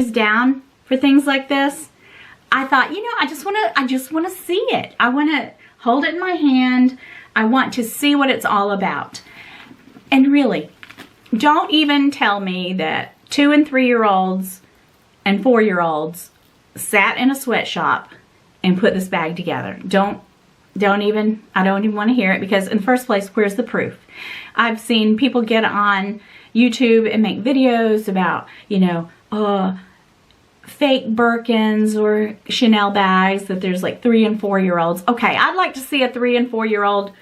down for things like this, I thought, you know, I just want to see it. I want to hold it in my hand. I want to see what it's all about. And really, don't even tell me that 2- and 3-year-olds and 4-year-olds sat in a sweatshop and put this bag together. I don't even want to hear it, because in the first place, where's the proof? I've seen people get on YouTube and make videos about, you know, fake Birkins or Chanel bags, that there's like 3- and 4-year-olds. Okay, I'd like to see a 3- and 4-year-old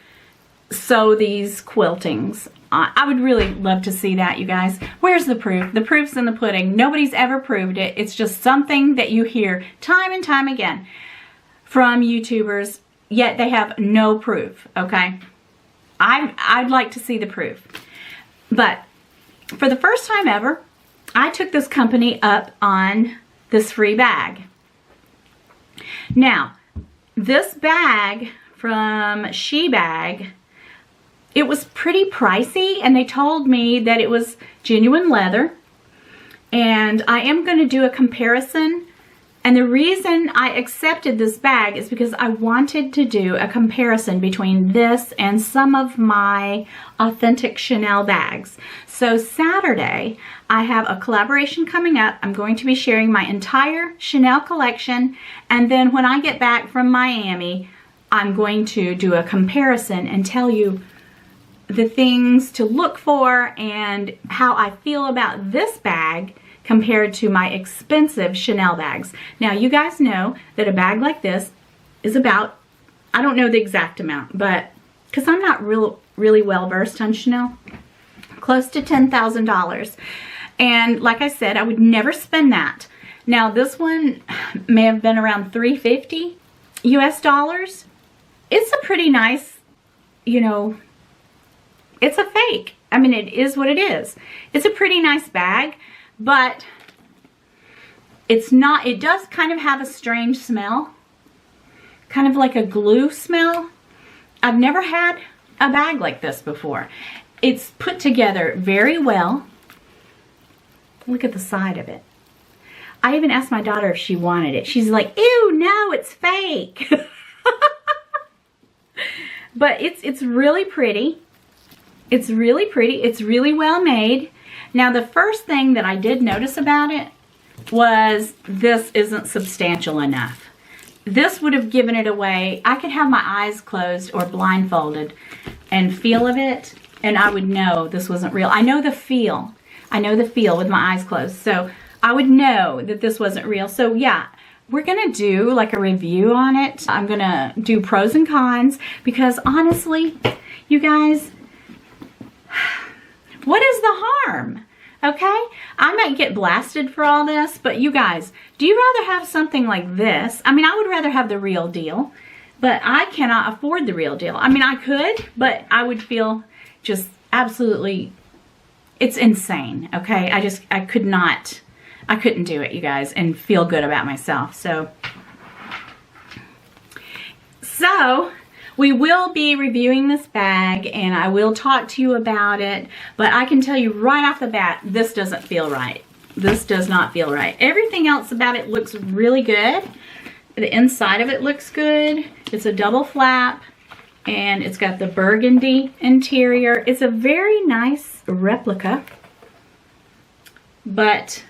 sew these quiltings. I would really love to see that, you guys. Where's the proof? The proof's in the pudding. Nobody's ever proved it. It's just something that you hear time and time again from YouTubers, yet they have no proof, okay? I'd like to see the proof. But for the first time ever, I took this company up on this free bag. Now, this bag from Shebag, it was pretty pricey, and they told me that it was genuine leather. And I am going to do a comparison. And the reason I accepted this bag is because I wanted to do a comparison between this and some of my authentic Chanel bags. So Saturday, I have a collaboration coming up. I'm going to be sharing my entire Chanel collection. And then when I get back from Miami, I'm going to do a comparison and tell you the things to look for and how I feel about this bag compared to my expensive Chanel bags. Now, you guys know that a bag like this is about, I don't know the exact amount, but because I'm not really well versed on Chanel, close to $10,000. And like I said, I would never spend that. Now, this one may have been around $350 US. It's a pretty nice, you know, it's a fake. I mean, it is what it is. It's a pretty nice bag, but it's not, it does kind of have a strange smell, kind of like a glue smell. I've never had a bag like this before. It's put together very well. Look at the side of it. I even asked my daughter if she wanted it. She's like, ew, no, it's fake. But it's really pretty. It's really pretty. It's really well made. Now, the first thing that I did notice about it was this isn't substantial enough. This would have given it away. I could have my eyes closed or blindfolded and feel of it, and I would know this wasn't real. I know the feel. I know the feel with my eyes closed. So I would know that this wasn't real. So yeah, we're going to do like a review on it. I'm going to do pros and cons, because honestly, you guys, what is the harm? Okay? I might get blasted for all this, but you guys, do you rather have something like this? I mean, I would rather have the real deal, but I cannot afford the real deal. I mean, I could, but I would feel just absolutely, it's insane, okay? I couldn't do it, you guys, and feel good about myself. So we will be reviewing this bag, and I will talk to you about it, but I can tell you right off the bat, this doesn't feel right. This does not feel right. Everything else about it looks really good. The inside of it looks good. It's a double flap, and it's got the burgundy interior. It's a very nice replica, but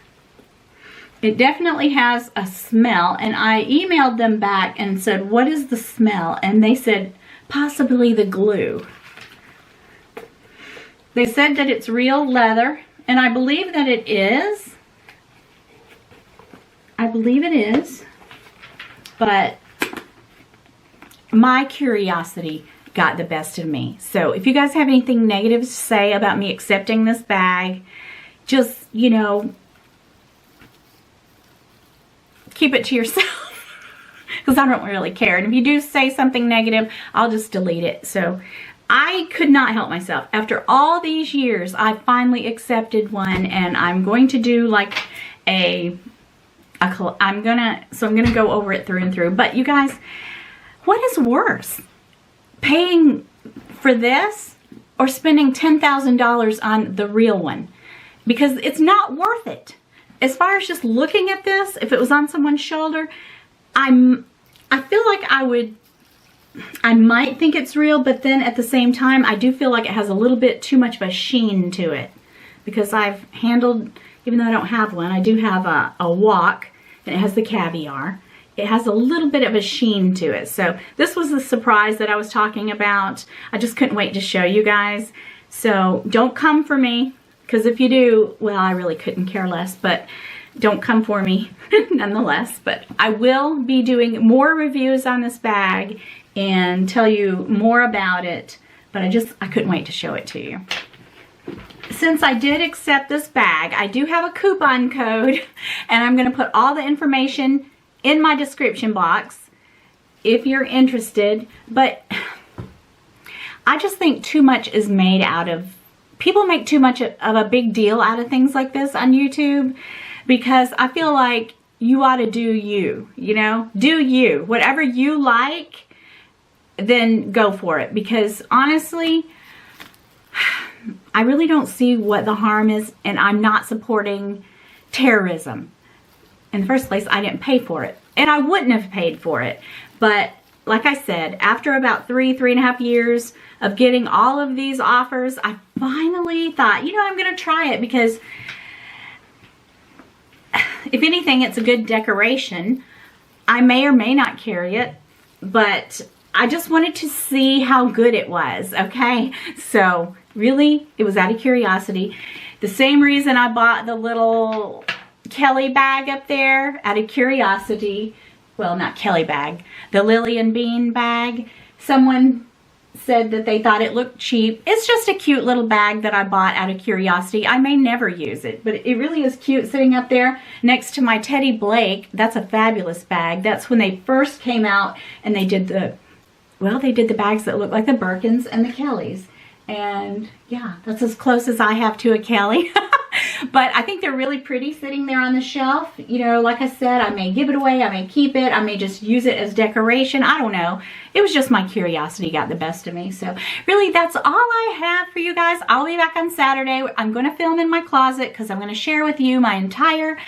it definitely has a smell, and I emailed them back and said, what is the smell? And they said, possibly the glue. They said that it's real leather, and I believe that it is. I believe it is, but my curiosity got the best of me. So if you guys have anything negative to say about me accepting this bag, just, you know, keep it to yourself, because I don't really care. And if you do say something negative, I'll just delete it. So I could not help myself. After all these years, I finally accepted one, and I'm going to do like I'm gonna go over it through and through. But you guys, what is worse, paying for this or spending $10,000 on the real one? Because it's not worth it. as far as just looking at this, if it was on someone's shoulder, I feel like I might think it's real, but then at the same time, I do feel like it has a little bit too much of a sheen to it, because I've handled, even though I don't have one, I do have a wok, and it has the caviar. It has a little bit of a sheen to it. So this was the surprise that I was talking about. I just couldn't wait to show you guys. So don't come for me, because if you do, well, I really couldn't care less, but don't come for me nonetheless. But I will be doing more reviews on this bag and tell you more about it, but I couldn't wait to show it to you. Since I did accept this bag, I do have a coupon code, and I'm going to put all the information in my description box if you're interested. But I just think too much is made out of, people make too much of a big deal out of things like this on YouTube, because I feel like you ought to do you, you know, do you, whatever you like, then go for it. Because honestly, I really don't see what the harm is, and I'm not supporting terrorism. In the first place, I didn't pay for it, and I wouldn't have paid for it. But like I said, after about 3.5 years of getting all of these offers, I finally thought, you know, I'm going to try it, because if anything, it's a good decoration. I may or may not carry it, but I just wanted to see how good it was, okay? So really, it was out of curiosity. The same reason I bought the little Kelly bag up there, out of curiosity. Well, not Kelly bag, the Lily and Bean bag. Someone said that they thought it looked cheap. It's just a cute little bag that I bought out of curiosity. I may never use it, but it really is cute sitting up there next to my Teddy Blake. That's a fabulous bag. That's when they first came out, and they did the, well, they did the bags that look like the Birkins and the Kellys. And yeah, that's as close as I have to a Kelly. But I think they're really pretty sitting there on the shelf. You know, like I said, I may give it away, I may keep it, I may just use it as decoration. I don't know. It was just my curiosity got the best of me. So really, that's all I have for you guys. I'll be back on Saturday. I'm going to film in my closet, because I'm going to share with you my entire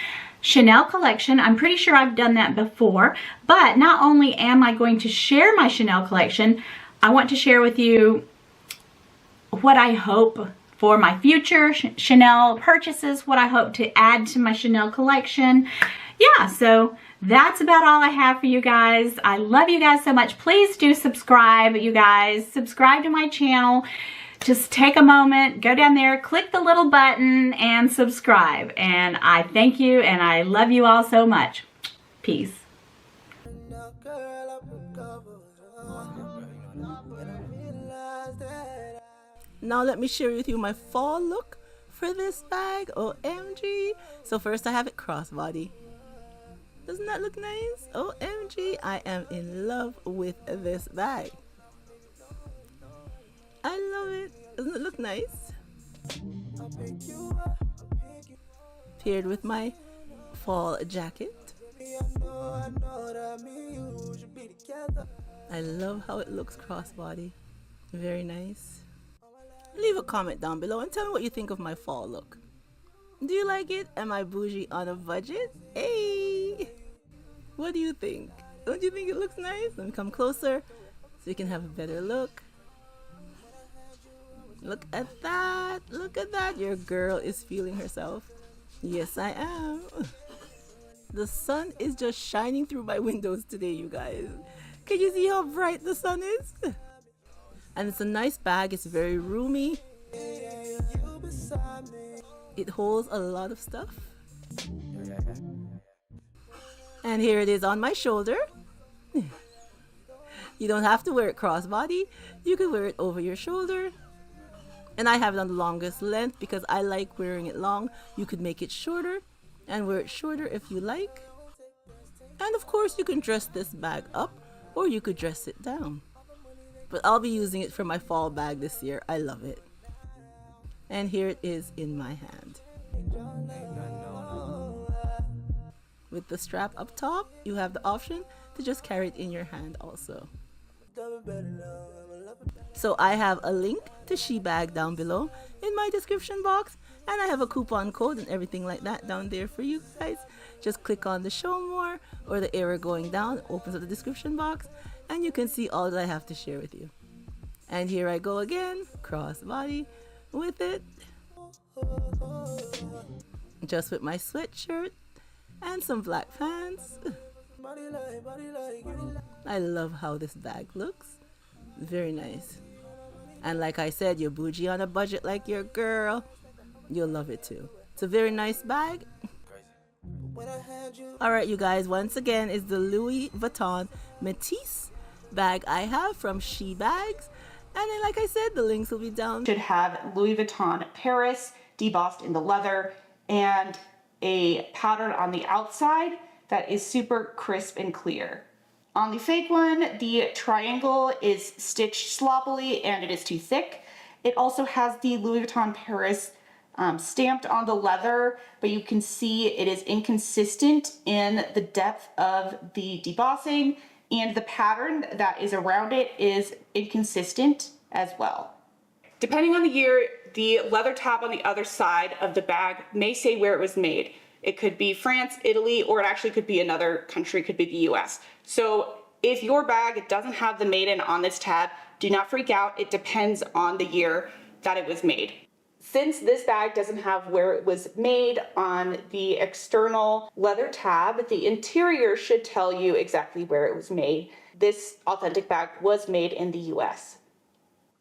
Chanel collection. I'm pretty sure I've done that before. But not only am I going to share my Chanel collection, I want to share with you what I hope for my future Chanel purchases, what I hope to add to my Chanel collection. Yeah, so that's about all I have for you guys. I love you guys so much. Please do subscribe, you guys. Subscribe to my channel. Just take a moment, go down there, click the little button, and subscribe. And I thank you, and I love you all so much. Peace. Now let me share with you my fall look for this bag. OMG. So first I have it crossbody. Doesn't that look nice? OMG. I am in love with this bag. I love it. Doesn't it look nice? Paired with my fall jacket. I love how it looks crossbody. Very nice. Leave a comment down below and tell me what you think of my fall look. Do you like it? Am I bougie on a budget? Hey! What do you think? Don't you think it looks nice? Let me come closer so you can have a better look. Look at that. Look at that. Your girl is feeling herself. Yes, I am. The sun is just shining through my windows today, you guys. Can you see how bright the sun is? And it's a nice bag. It's very roomy. It holds a lot of stuff. And here it is on my shoulder. You don't have to wear it crossbody. You can wear it over your shoulder. And I have it on the longest length because I like wearing it long. You could make it shorter and wear it shorter if you like. And of course you can dress this bag up or you could dress it down. But I'll be using it for my fall bag this year. I love it. And here it is in my hand. With the strap up top, you have the option to just carry it in your hand also. So I have a link to Shebag down below in my description box. And I have a coupon code and everything like that down there for you guys. Just click on the show more or the arrow going down, opens up the description box, and you can see all that I have to share with you. And here I go again, crossbody with it. Just with my sweatshirt and some black pants. I love how this bag looks. Very nice. And like I said, you're bougie on a budget like your girl, you'll love it too. It's a very nice bag. Alright you guys, once again is the Louis Vuitton Métis bag I have from Shebags. And then like I said, the links will be down. Should have Louis Vuitton Paris debossed in the leather and a pattern on the outside that is super crisp and clear. On the fake one, the triangle is stitched sloppily and it is too thick. It also has the Louis Vuitton Paris stamped on the leather, but you can see it is inconsistent in the depth of the debossing, and the pattern that is around it is inconsistent as well. Depending on the year, the leather tab on the other side of the bag may say where it was made. It could be France, Italy, or it actually could be another country, could be the US. So if your bag doesn't have the made in on this tab, do not freak out. It depends on the year that it was made. Since this bag doesn't have where it was made on the external leather tab, the interior should tell you exactly where it was made. This authentic bag was made in the US.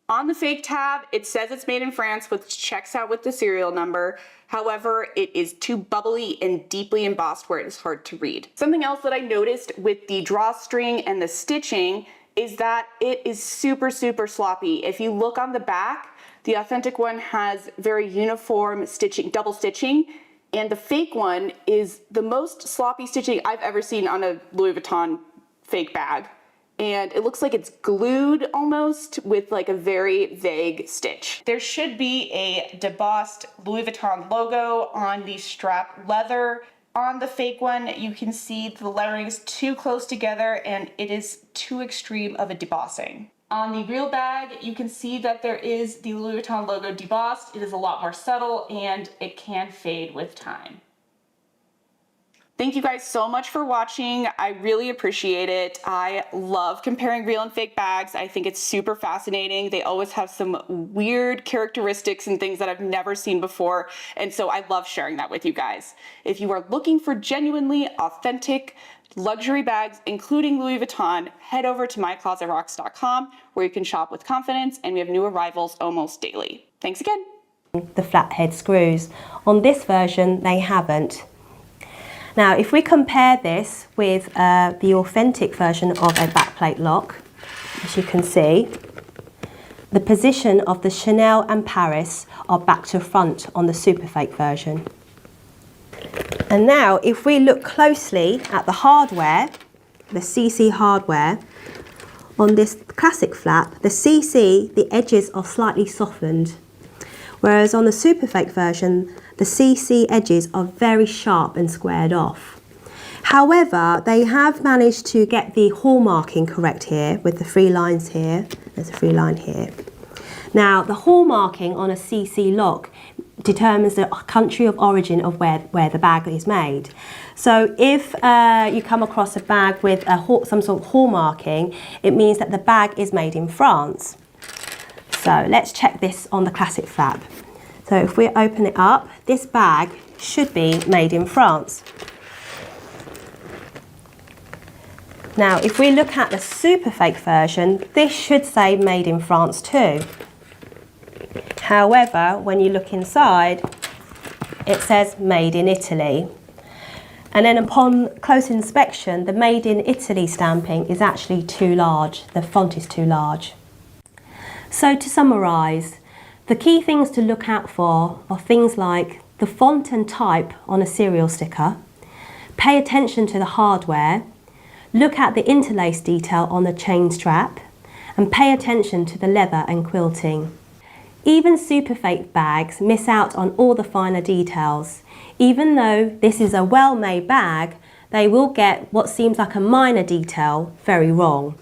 On the fake tab, it says it's made in France, which checks out with the serial number. However, it is too bubbly and deeply embossed where it is hard to read. Something else that I noticed with the drawstring and the stitching is that it is super, super sloppy. If you look on the back, the authentic one has very uniform stitching, double stitching, and the fake one is the most sloppy stitching I've ever seen on a Louis Vuitton fake bag. And it looks like it's glued almost with like a very vague stitch. There should be a debossed Louis Vuitton logo on the strap leather. On the fake one, you can see the lettering is too close together and it is too extreme of a debossing. On the real bag, you can see that there is the Louis Vuitton logo debossed. It is a lot more subtle and it can fade with time. Thank you guys so much for watching. I really appreciate it. I love comparing real and fake bags. I think it's super fascinating. They always have some weird characteristics and things that I've never seen before. And so I love sharing that with you guys. If you are looking for genuinely authentic luxury bags, including Louis Vuitton, head over to myclosetrocks.com where you can shop with confidence, and we have new arrivals almost daily. Thanks again. The flathead screws. On this version, they haven't. Now, if we compare this with the authentic version of a backplate lock, as you can see, the position of the Chanel and Paris are back to front on the super fake version. And now, if we look closely at the hardware, the CC hardware, on this classic flap, the CC, the edges are slightly softened. Whereas on the super fake version, the CC edges are very sharp and squared off. However, they have managed to get the hallmarking correct here with the 3 lines here. There's a 3 line here. Now, the hallmarking on a CC lock determines the country of origin of where the bag is made. So if you come across a bag with some sort of hallmarking, it means that the bag is made in France. So let's check this on the classic flap. So if we open it up, this bag should be made in France. Now, if we look at the super fake version, this should say made in France too. However, when you look inside, it says made in Italy. And then upon close inspection, the made in Italy stamping is actually too large. The font is too large. So to summarise, the key things to look out for are things like the font and type on a serial sticker, pay attention to the hardware, look at the interlace detail on the chain strap, and pay attention to the leather and quilting. Even super fake bags miss out on all the finer details. Even though this is a well-made bag, they will get what seems like a minor detail very wrong.